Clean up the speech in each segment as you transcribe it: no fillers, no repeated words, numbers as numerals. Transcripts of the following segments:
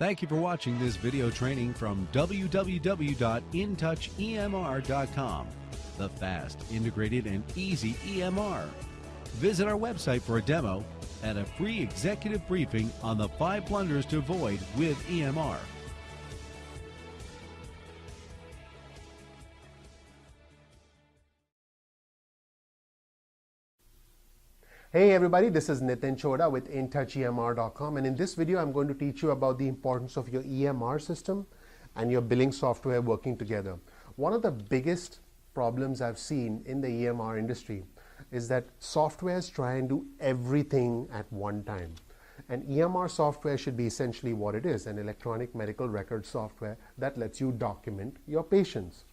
Thank you for watching this video training from www.intouchemr.com, the fast, integrated, and easy EMR. Visit our website for a demo and a free executive briefing on the 5 blunders to avoid with EMR. Hey everybody, this is Nitin Chhoda with intouchemr.com, and in this video I'm going to teach you about the importance of your EMR system and your billing software working together. One of the biggest problems I've seen in the EMR industry is that softwares try and do everything at one time. And EMR software should be essentially what it is, an electronic medical record software that lets you document your patients.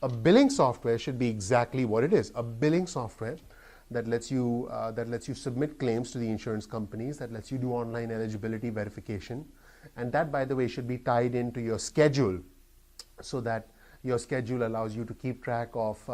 A billing software should be exactly what it is, a billing software that lets you submit claims to the insurance companies, that lets you do online eligibility verification, and that, by the way, should be tied into your schedule, so that your schedule allows you to keep track of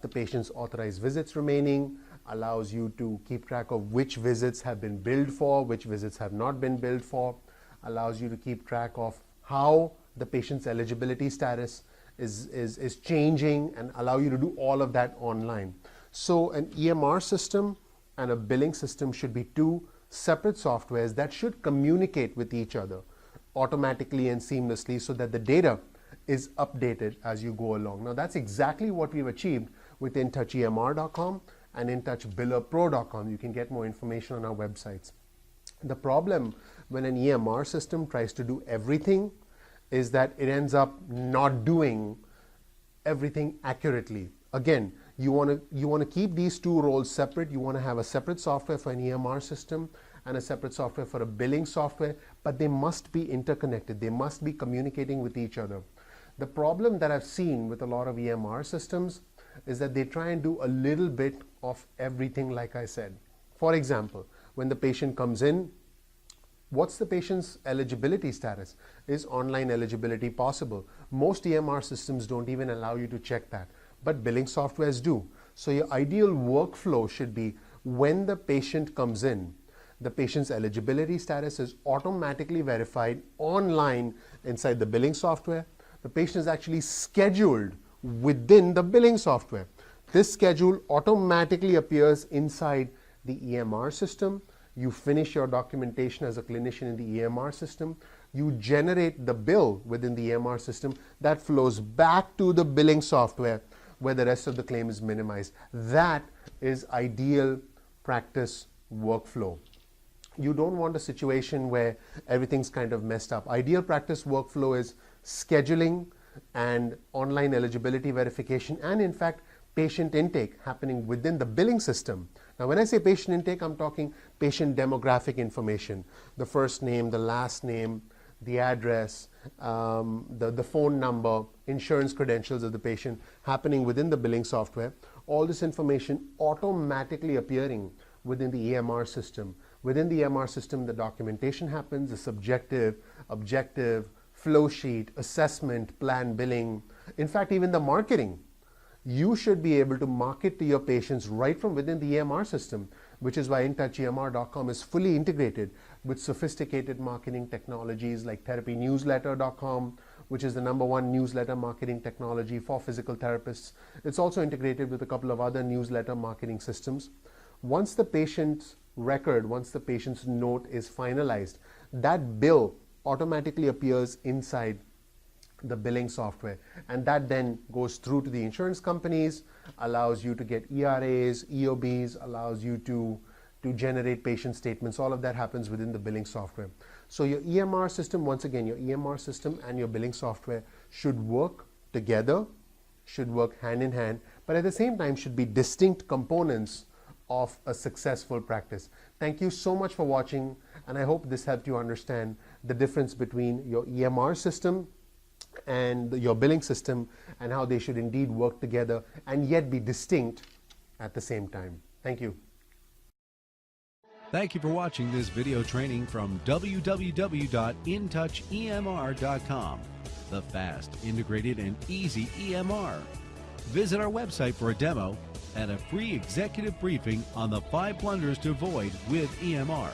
the patient's authorized visits remaining, allows you to keep track of which visits have been billed for, which visits have not been billed for, allows you to keep track of how the patient's eligibility status is changing, and allow you to do all of that online. So an EMR system and a billing system should be two separate softwares that should communicate with each other automatically and seamlessly, so that the data is updated as you go along. Now that's exactly what we've achieved with intouchemr.com and intouchbillerpro.com. You can get more information on our websites. The problem when an EMR system tries to do everything is that it ends up not doing everything accurately. Again, you want to keep these two roles separate. You want to have a separate software for an EMR system and a separate software for a billing software, but they must be interconnected. They must be communicating with each other. The problem that I've seen with a lot of EMR systems is that they try and do a little bit of everything, like I said. For example, when the patient comes in, what's the patient's eligibility status? Is online eligibility possible? Most EMR systems don't even allow you to check that, but billing softwares do. So your ideal workflow should be, when the patient comes in, the patient's eligibility status is automatically verified online inside the billing software. The patient is actually scheduled within the billing software. This schedule automatically appears inside the EMR system. You finish your documentation as a clinician in the EMR system. You generate the bill within the EMR system that flows back to the billing software, where the rest of the claim is minimized. That is ideal practice workflow. You don't want a situation where everything's kind of messed up. Ideal practice workflow is scheduling and online eligibility verification, and in fact, patient intake happening within the billing system. Now, when I say patient intake, I'm talking patient demographic information, the first name, the last name, the address, the phone number, insurance credentials of the patient happening within the billing software. All this information automatically appearing within the EMR system. Within the EMR system, the documentation happens, the subjective, objective, flow sheet, assessment, plan, billing. In fact, even the marketing. You should be able to market to your patients right from within the EMR system, which is why intouchemr.com is fully integrated with sophisticated marketing technologies like therapynewsletter.com, which is the #1 newsletter marketing technology for physical therapists. It's also integrated with a couple of other newsletter marketing systems. Once the patient's record, once the patient's note is finalized, that bill automatically appears inside the billing software, and that then goes through to the insurance companies, allows you to get ERAs, EOBs, allows you to generate patient statements. All of that happens within the billing software. So your EMR system, once again, your EMR system and your billing software should work together, should work hand in hand, but at the same time should be distinct components of a successful practice. Thank you so much for watching, and I hope this helped you understand the difference between your EMR system and your billing system, and how they should indeed work together and yet be distinct at the same time. Thank you. Thank you for watching this video training from www.intouchemr.com, the fast, integrated, and easy EMR. Visit our website for a demo and a free executive briefing on the 5 blunders to avoid with EMR.